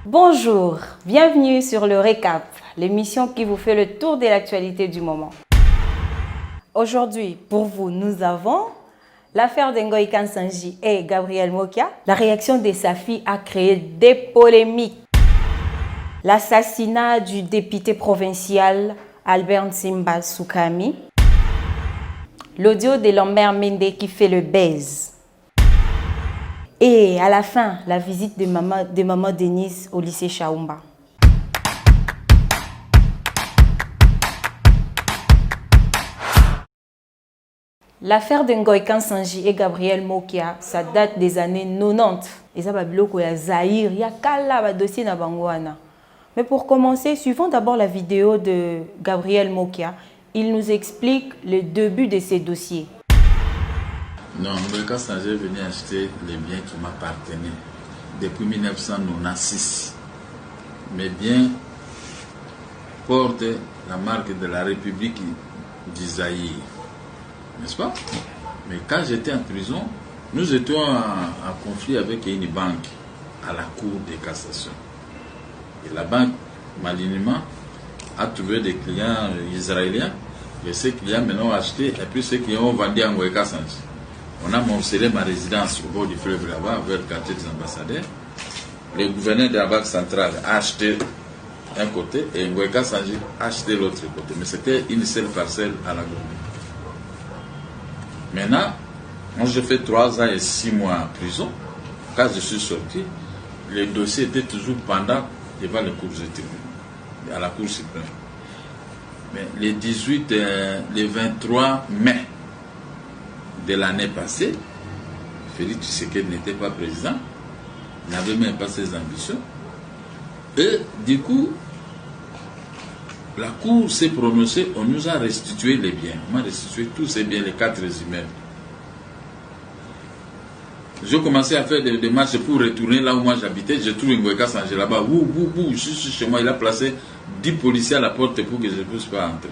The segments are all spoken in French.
Bonjour, bienvenue sur le Récap, l'émission qui vous fait le tour de l'actualité du moment. Aujourd'hui, pour vous, nous avons l'affaire d'Ngoï Kansanji et Gabriel Mokia. La réaction de sa fille a créé des polémiques. L'assassinat du député provincial Albert Nsimba Soukami. L'audio de Lambert Mende qui fait le buzz. Et à la fin, la visite de maman Denise au lycée Chaoumba. L'affaire de Ngoï Kansanji et Gabriel Mokia, ça date des années 90. Et ça va bloquer ya Zahir, ya kala dossier na bangwana. Mais pour commencer, suivons d'abord la vidéo de Gabriel Mokia. Il nous explique le début de ces dossiers. Non, Ngoï Kansanji est venu acheter les biens qui m'appartenaient depuis 1996. Mes biens portent la marque de la République du Zaïre, n'est-ce pas? Mais quand j'étais en prison, nous étions en conflit avec une banque à la Cour de cassation. Et la banque, malignement, a trouvé des clients israéliens. Et ces clients maintenant ont acheté, et puis ceux qui ont vendu à Ngoï Kansanji. On a morcelé ma résidence au bord du fleuve là-bas, vers le quartier des ambassadeurs. Le gouverneur de la Banque centrale a acheté un côté et Ngoï Kansanji a acheté l'autre côté. Mais c'était une seule parcelle à la Gambie. Maintenant, moi j'ai fait 3 ans et 6 mois en prison. Quand je suis sorti, le dossier était toujours pendant devant les cours des tribunaux, à la Cour suprême. Mais le 23 mai de l'année passée, Félix Tshisekedi n'était pas président, il n'avait même pas ses ambitions. Et du coup, la Cour s'est prononcée, on nous a restitué les biens. On m'a restitué tous ces biens, les 4 immeubles. J'ai commencé à faire des démarches pour retourner là où moi j'habitais. J'ai trouvé Ngoï Kansanji là-bas. Je suis chez moi, il a placé 10 policiers à la porte pour que je ne puisse pas entrer.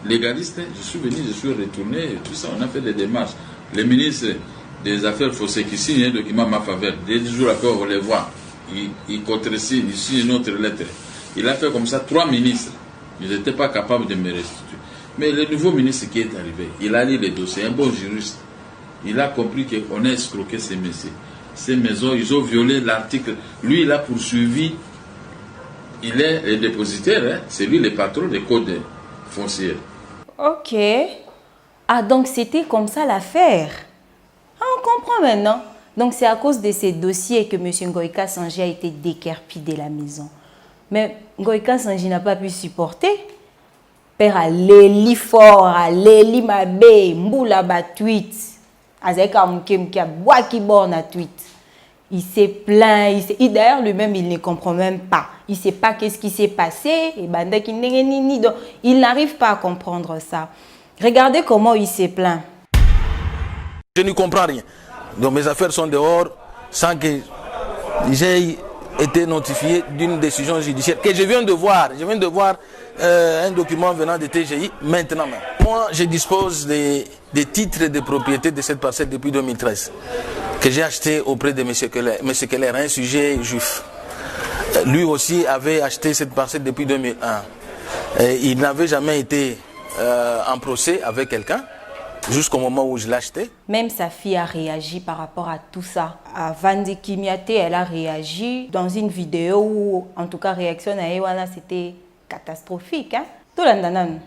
Légaliste, je suis venu, je suis retourné, et tout ça, on a fait des démarches. Le ministre des Affaires Fossées qui signe un document à ma faveur, 2 jours après on les voit, il contresigne, il signe une autre lettre. Il a fait comme ça 3 ministres. Ils n'étaient pas capables de me restituer. Mais le nouveau ministre qui est arrivé, il a lu les dossiers, un bon juriste. Il a compris qu'on a escroqué ces messieurs. Ces maisons, ils ont violé l'article. Lui, il a poursuivi. Il est le dépositaire, hein? C'est lui le patron des codes fonciers. Ok. Ah, donc c'était comme ça l'affaire. Ah, on comprend maintenant. Donc c'est à cause de ces dossiers que M. Ngoï Kansanji a été déquerpi de la maison. Mais Ngoï Kansanji n'a pas pu supporter. Père a l'éli fort, a l'éli mabé, mboula ba tweet. Azeka mkem qui a bois qui borne à tweet. Il s'est plaint, d'ailleurs lui-même il ne comprend même pas. Il ne sait pas qu'est-ce qui s'est passé. Et donc, il n'arrive pas à comprendre ça. Regardez comment il s'est plaint. Je ne comprends rien. Donc mes affaires sont dehors sans que j'ai été notifié d'une décision judiciaire que je viens de voir. Je viens de voir un document venant de TGI maintenant même. Moi, je dispose des titres de propriété de cette parcelle depuis 2013 que j'ai acheté auprès de M. Keller, un sujet juif. Lui aussi avait acheté cette parcelle depuis 2001. Il n'avait jamais été en procès avec quelqu'un jusqu'au moment où je l'ai acheté. Même sa fille a réagi par rapport à tout ça. Vandi Kimiate, elle a réagi dans une vidéo où, en tout cas, réaction à Ewana, c'était catastrophique. Hein? Tout le monde.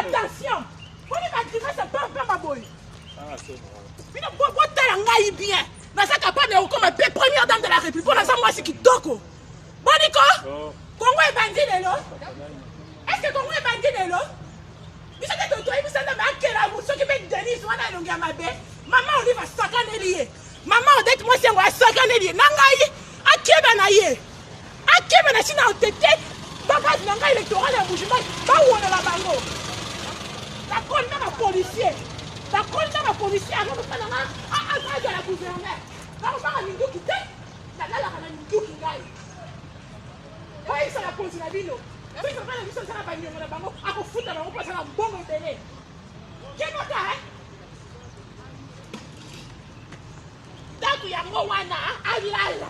Attention! On va activer ce peu ma boy. Mais non, on bien. Dans sa capable de comme première dame de la République. Pour l'instant, moi, c'est qui toko. Boniko? Congo est bandit de l'eau? Est-ce que Congo est bandit de l'eau? Mais c'est que toi, il me à quel amour, ce qui met Denis, on a l'onga ma bête. Maman, on dit va s'accaner lié. Maman, on dit moi, c'est moi, s'accaner lié. Nangaï, à qui ben aïe? À qui ben aïe, n'a tête? Bagage nangaï électoral et bougement. Bah où on est la bango? La colle n'a pas policier. La colle n'a pas policier. Alors, nous prenons à la gouverneure. nakobanga minduki te nalalaka na minduki ngai oyebisa bakonzi na bino oyebisa bana biso ezala baniongo na bango akofuta bango mpo azala mbongo ebele kenoka ntango yango wana alala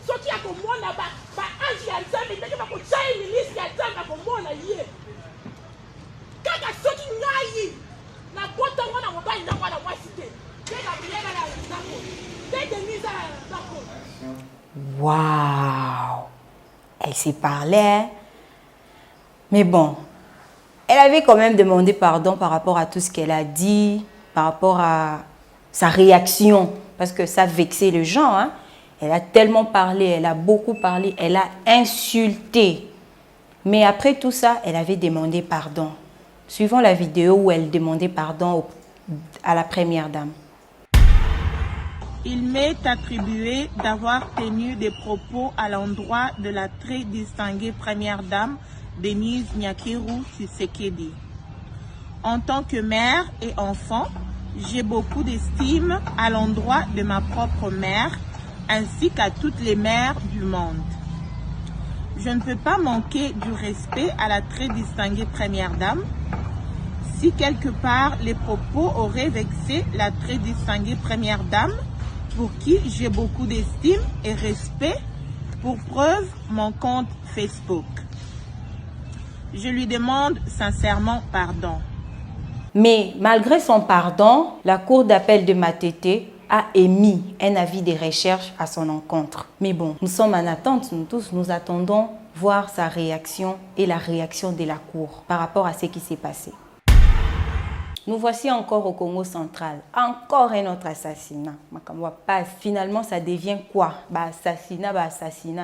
soki akomona baange ya nzambe ndenge bakotya ye ministre ya nzambe akomona ye kaka soki ngai nabotango na mobali na mwana mwasi te nde gabriela na nzambo nde denise na nzambo. Waouh! Elle s'est parlé, hein? Mais bon, elle avait quand même demandé pardon par rapport à tout ce qu'elle a dit, par rapport à sa réaction, parce que ça vexait les gens, hein? Elle a tellement parlé, elle a beaucoup parlé, elle a insulté. Mais après tout ça, elle avait demandé pardon. Suivons la vidéo où elle demandait pardon à la première dame. Il m'est attribué d'avoir tenu des propos à l'endroit de la très distinguée première dame Denise Nyakeru Tshisekedi. En tant que mère et enfant, j'ai beaucoup d'estime à l'endroit de ma propre mère ainsi qu'à toutes les mères du monde. Je ne peux pas manquer du respect à la très distinguée première dame. Si quelque part les propos auraient vexé la très distinguée première dame, pour qui j'ai beaucoup d'estime et respect, pour preuve mon compte Facebook. Je lui demande sincèrement pardon. Mais malgré son pardon, la cour d'appel de Matete a émis un avis de recherche à son encontre. Mais bon, nous sommes en attente, nous tous, nous attendons voir sa réaction et la réaction de la cour par rapport à ce qui s'est passé. Nous voici encore au Congo central. Encore un autre assassinat. Finalement, ça devient quoi? Assassinat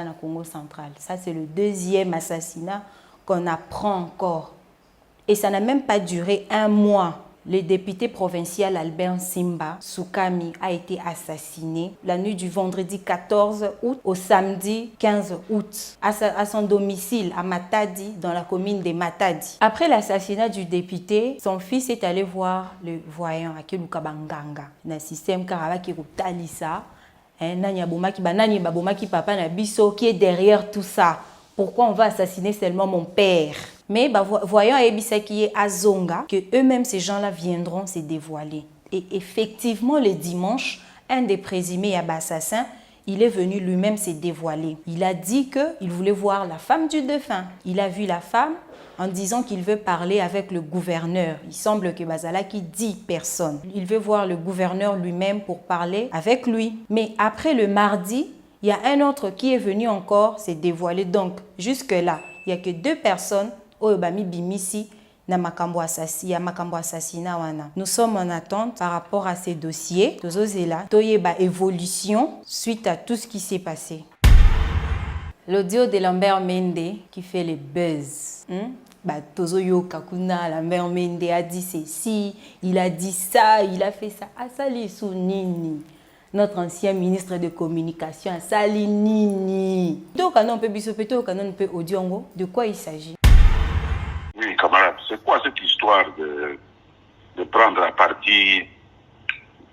au Congo central. Ça, c'est le deuxième assassinat qu'on apprend encore. Et ça n'a même pas duré un mois. Le député provincial Albert Simba Soukami a été assassiné la nuit du vendredi 14 août au samedi 15 août à son domicile à Matadi, dans la commune de Matadi. Après l'assassinat du député, son fils est allé voir le voyant à Kelukabanganga. Dans le système Karaba qui Talisa, Nani Papa Nabiso qui est derrière tout ça. Pourquoi on va assassiner seulement mon père? Mais voyons à Ebisaki et Azonga que eux-mêmes, ces gens-là, viendront se dévoiler. Et effectivement, le dimanche, un des présumés assassins, il est venu lui-même se dévoiler. Il a dit qu'il voulait voir la femme du défunt. Il a vu la femme en disant qu'il veut parler avec le gouverneur. Il semble que Bazalaki dit personne. Il veut voir le gouverneur lui-même pour parler avec lui. Mais après le mardi, il y a un autre qui est venu encore se dévoiler. Donc, jusque-là, il n'y a que 2 personnes. Nous sommes en attente par rapport à ces dossiers. Évolution suite à tout ce qui s'est passé. L'audio de Lambert Mende qui fait le buzz. Lambert Mende a dit ceci, il a dit ça, il a fait ça. Asali Sounini. Notre ancien ministre de communication, Asali Nini. De quoi il s'agit? Oui, camarade, c'est quoi cette histoire de prendre à partie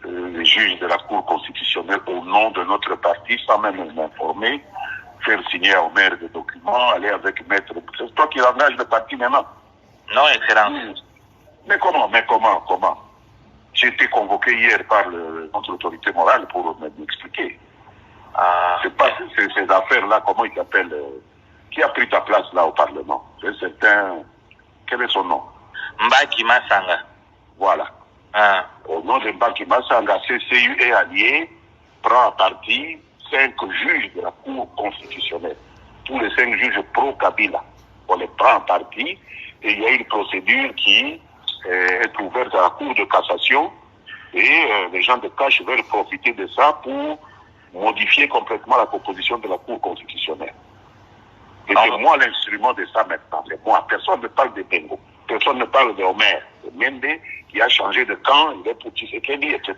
les juges de la Cour constitutionnelle au nom de notre parti sans même nous informer, faire signer au maire des documents, aller avec maître... C'est toi qui engage le parti maintenant? Non, Excellence. Mais comment? J'ai été convoqué hier par notre autorité morale pour m'expliquer. C'est pas ces affaires-là, comment il s'appelle, qui a pris ta place là au Parlement? C'est certain... Quel est son nom? Mbaki Masanga. Voilà. Au nom de Mbaki Masanga, CCU et allié prend à partie 5 juges de la Cour constitutionnelle. Tous les 5 juges pro-Kabila. On les prend à partie et il y a une procédure qui est ouverte à la Cour de cassation et les gens de Cache veulent profiter de ça pour modifier complètement la composition de la Cour constitutionnelle. Et c'est moi l'instrument de ça maintenant. C'est moi. Personne ne parle de Bengo. Personne ne parle de Omer. De Mende qui a changé de camp, il est pour Tshisekedi, etc.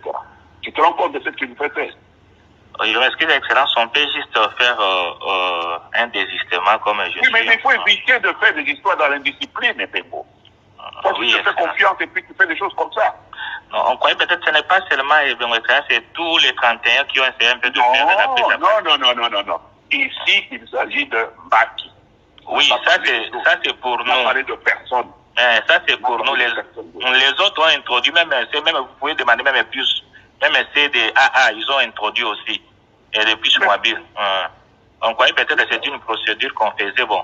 Tu te rends compte de ce qu'il fait faire? Je m'excuse, Excellence, on peut juste faire un désistement comme je Oui, mais il faut éviter de faire des histoires dans l'indiscipline, Bengo. Toi, tu te fais confiance et puis tu fais des choses comme ça. On croyait peut-être que ce n'est pas seulement Ebeng Weksana, c'est tous les 31 qui ont essayé un peu de faire de la prise à partie. Non. Ici, il s'agit de Mbaki. Oui, ça c'est pour nous. On va parler de personnes. Ça c'est pour nous. Les autres ont introduit, même vous pouvez demander même plus. Même CDAA, ils ont introduit aussi. Et depuis Mobile. On croyait peut-être que c'était une procédure qu'on faisait. Bon.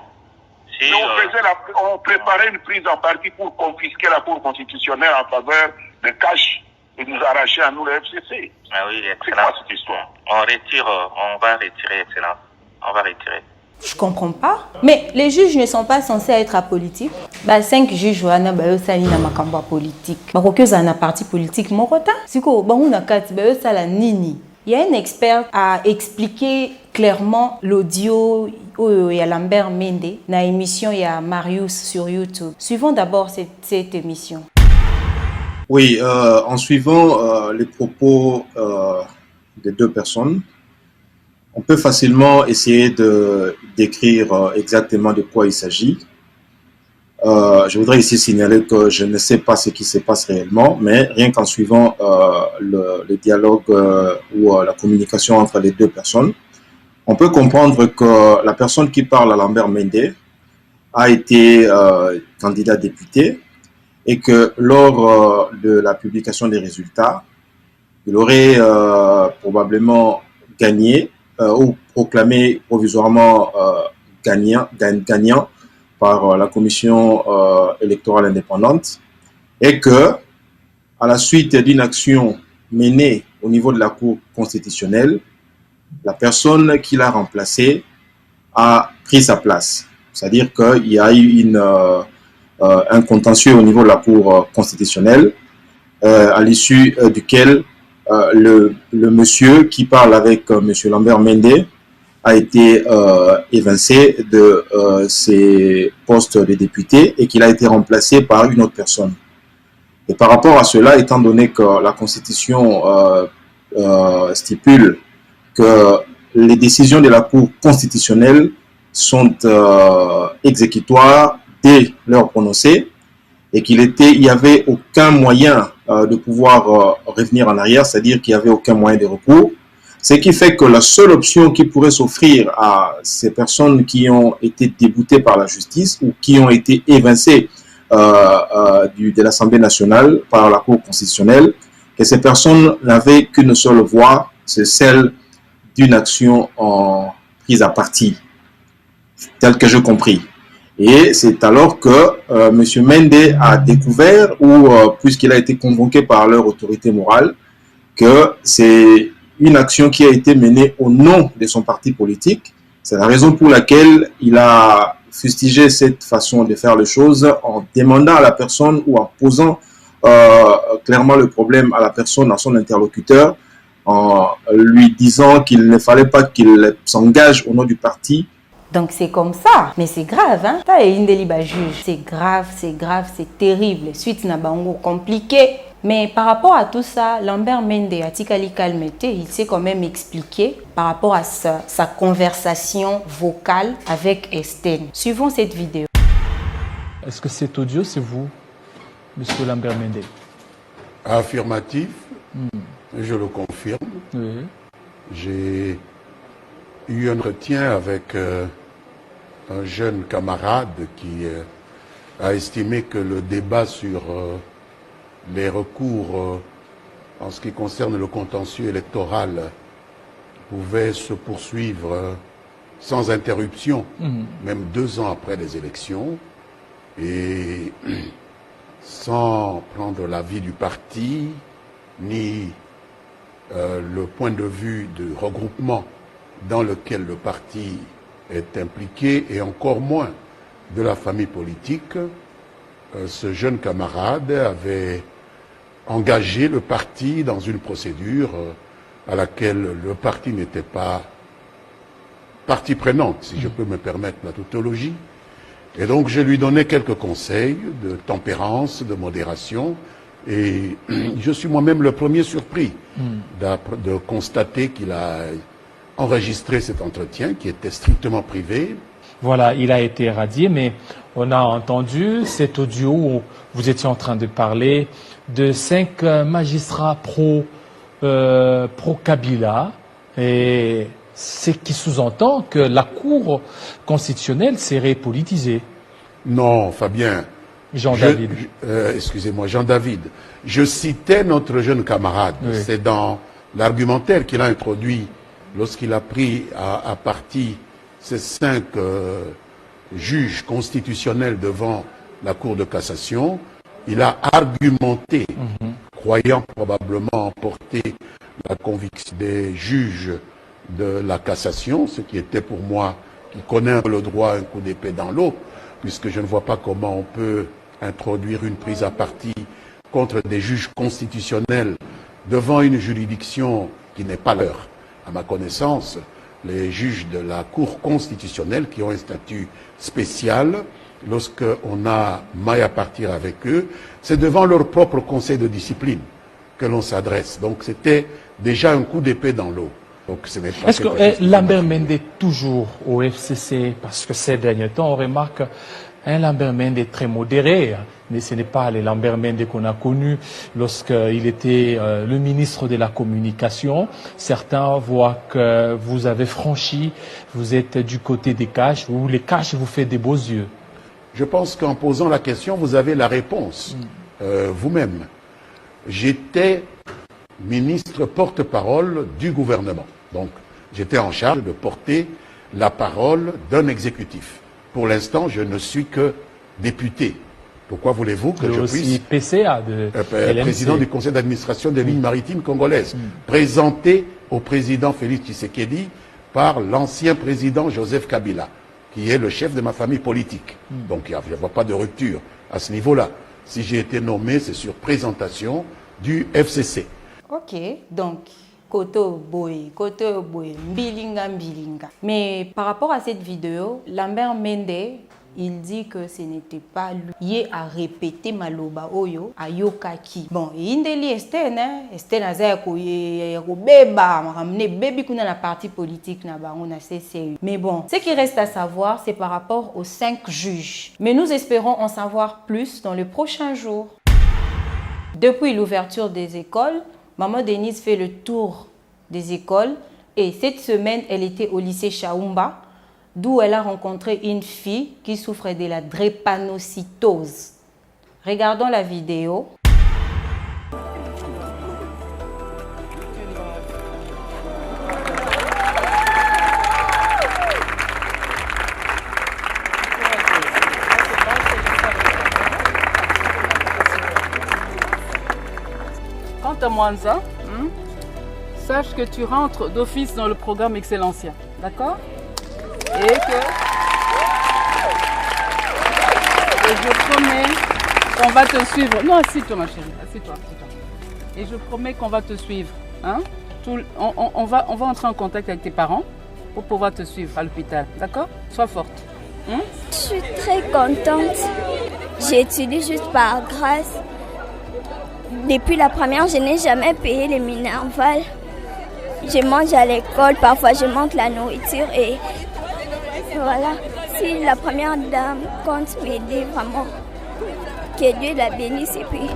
Si, on préparait une prise en partie pour confisquer la Cour constitutionnelle en faveur de cash et nous arracher à nous le FCC. Ah oui, excellent. C'est quoi cette histoire? On va retirer, excellent. On va retirer. Je comprends pas. Mais les juges ne sont pas censés être apolitiques. 5 juges wana bayo sali na makambo politique. Bakokoza na parti politique morota. Siko banguna kati bayo sala nini. Il y a un expert à expliquer clairement l'audio il y a Lambert Mende na émission il y a Marius sur YouTube. Suivons d'abord cette émission. Oui, en suivant les propos des deux personnes, on peut facilement essayer de décrire exactement de quoi il s'agit. Je voudrais ici signaler que je ne sais pas ce qui se passe réellement, mais rien qu'en suivant le dialogue ou la communication entre les deux personnes, on peut comprendre que la personne qui parle à Lambert Mende a été candidat député et que lors de la publication des résultats, il aurait probablement gagné ou proclamé provisoirement gagnant par la commission électorale indépendante et que, à la suite d'une action menée au niveau de la Cour constitutionnelle, la personne qui l'a remplacé a pris sa place. C'est-à-dire qu'il y a eu un contentieux au niveau de la Cour constitutionnelle à l'issue duquel le monsieur qui parle avec monsieur Lambert Mende a été évincé de ses postes de député et qu'il a été remplacé par une autre personne. Et par rapport à cela, étant donné que la Constitution stipule que les décisions de la Cour constitutionnelle sont exécutoires dès leur prononcé et qu'il n'y avait aucun moyen de pouvoir revenir en arrière, c'est-à-dire qu'il n'y avait aucun moyen de recours. Ce qui fait que la seule option qui pourrait s'offrir à ces personnes qui ont été déboutées par la justice ou qui ont été évincées de l'Assemblée nationale par la Cour constitutionnelle, que ces personnes n'avaient qu'une seule voie, c'est celle d'une action en prise à partie, telle que j'ai compris. Et c'est alors que M. Mende a découvert, ou puisqu'il a été convoqué par leur autorité morale, que c'est une action qui a été menée au nom de son parti politique. C'est la raison pour laquelle il a fustigé cette façon de faire les choses en demandant à la personne ou en posant clairement le problème à la personne, à son interlocuteur, en lui disant qu'il ne fallait pas qu'il s'engage au nom du parti. Donc c'est comme ça, mais c'est grave, hein? T'as une délibat juge, c'est grave, c'est terrible. Suite na bango compliqué. Mais par rapport à tout ça, Lambert Mende a Tikali Kalmete, il s'est quand même expliqué par rapport à sa conversation vocale avec Estelle. Suivons cette vidéo. Est-ce que cet audio, c'est vous, monsieur Lambert Mende? Affirmatif, je le confirme. Oui. J'ai eu un entretien avec un jeune camarade qui a estimé que le débat sur les recours en ce qui concerne le contentieux électoral pouvait se poursuivre sans interruption, même 2 ans après les élections, et sans prendre l'avis du parti, ni le point de vue du regroupement dans lequel le parti est impliqué, et encore moins de la famille politique. Ce jeune camarade avait engagé le parti dans une procédure à laquelle le parti n'était pas partie prenante, si je peux me permettre la tautologie. Et donc je lui donnais quelques conseils de tempérance, de modération, et je suis moi-même le premier surpris de constater qu'il a enregistré cet entretien qui était strictement privé. Voilà, il a été radié, mais On a entendu cet audio où vous étiez en train de parler de 5 magistrats pro-Kabila, et ce qui sous-entend que la Cour constitutionnelle serait politisée. Non, Fabien. Jean-David. Excusez-moi, Jean-David. Je citais notre jeune camarade. Oui. C'est dans l'argumentaire qu'il a introduit lorsqu'il a pris à partie ces 5 juges constitutionnels devant la Cour de cassation. Il a argumenté, croyant probablement emporter la conviction des juges de la cassation, ce qui était pour moi, qui connaît un peu le droit, un coup d'épée dans l'eau, puisque je ne vois pas comment on peut introduire une prise à partie contre des juges constitutionnels devant une juridiction qui n'est pas leur. À ma connaissance, les juges de la Cour constitutionnelle qui ont un statut spécial, lorsqu'on a maille à partir avec eux, c'est devant leur propre conseil de discipline que l'on s'adresse. Donc c'était déjà un coup d'épée dans l'eau. Est-ce que Lambert Mende est toujours au FCC? Parce que ces derniers temps, on remarque un Lambert Mende très modéré, mais ce n'est pas le Lambert Mende qu'on a connu lorsqu'il était le ministre de la Communication. Certains voient que vous avez franchi, vous êtes du côté des caches, où les caches vous fait des beaux yeux. Je pense qu'en posant la question, vous avez la réponse vous-même. J'étais ministre porte-parole du gouvernement. Donc, j'étais en charge de porter la parole d'un exécutif. Pour l'instant, je ne suis que député. Pourquoi voulez-vous que je puisse, PCA de président du conseil d'administration des lignes maritimes congolaises, présenté au président Félix Tshisekedi par l'ancien président Joseph Kabila, qui est le chef de ma famille politique. Donc, il n'y a pas de rupture à ce niveau-là. Si j'ai été nommé, c'est sur présentation du FCC. Ok, donc, koto boy, mbilinga. Mais par rapport à cette vidéo, Lambert Mende, il dit que ce n'était pas lui. Il a répété Maloba Oyo à Yokaki. Bon, il y a Esther, Esther bébé kuna na parti politique na ba on a CCU. Mais bon, ce qui reste à savoir, c'est par rapport aux 5 juges. Mais nous espérons en savoir plus dans les prochains jours. Depuis l'ouverture des écoles, Maman Denise fait le tour des écoles et cette semaine, elle était au lycée Chaumba, d'où elle a rencontré une fille qui souffrait de la drépanocytose. Regardons la vidéo. Quant à Mwanza, sache que tu rentres d'office dans le programme Excellencia, d'accord? Et je promets qu'on va te suivre. Non, assieds-toi ma chérie, assieds-toi. Et je promets qu'on va te suivre. Hein? On va entrer en contact avec tes parents pour pouvoir te suivre à l'hôpital, d'accord? Sois forte. Je suis très contente. J'étudie juste par grâce. Depuis la première, je n'ai jamais payé les Minerval. Je mange à l'école, parfois je manque la nourriture et voilà. Si la première dame compte m'aider vraiment, que Dieu la bénisse et puis...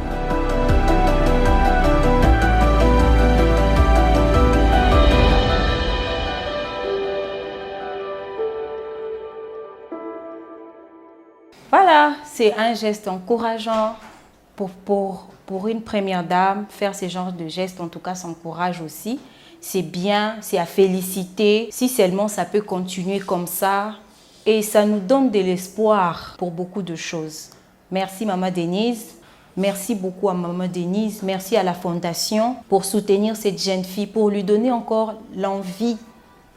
Voilà, c'est un geste encourageant pour une première dame. Faire ce genre de gestes, en tout cas, s'encourage aussi. C'est bien, c'est à féliciter. Si seulement ça peut continuer comme ça. Et ça nous donne de l'espoir pour beaucoup de choses. Merci Maman Denise. Merci beaucoup à Maman Denise. Merci à la Fondation pour soutenir cette jeune fille, pour lui donner encore l'envie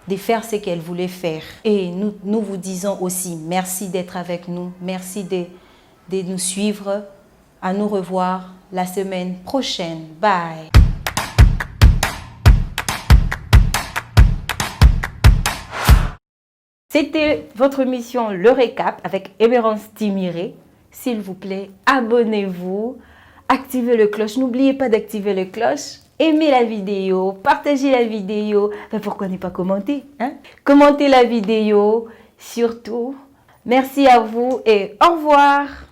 de faire ce qu'elle voulait faire. Et nous vous disons aussi merci d'être avec nous. Merci de nous suivre. À nous revoir la semaine prochaine. Bye. C'était votre émission Le Récap avec Emerance Timiré. S'il vous plaît, abonnez-vous, activez le cloche. N'oubliez pas d'activer le cloche. Aimez la vidéo, partagez la vidéo. Mais pourquoi ne pas commenter, hein? Commentez la vidéo. Surtout, Merci à vous et au revoir.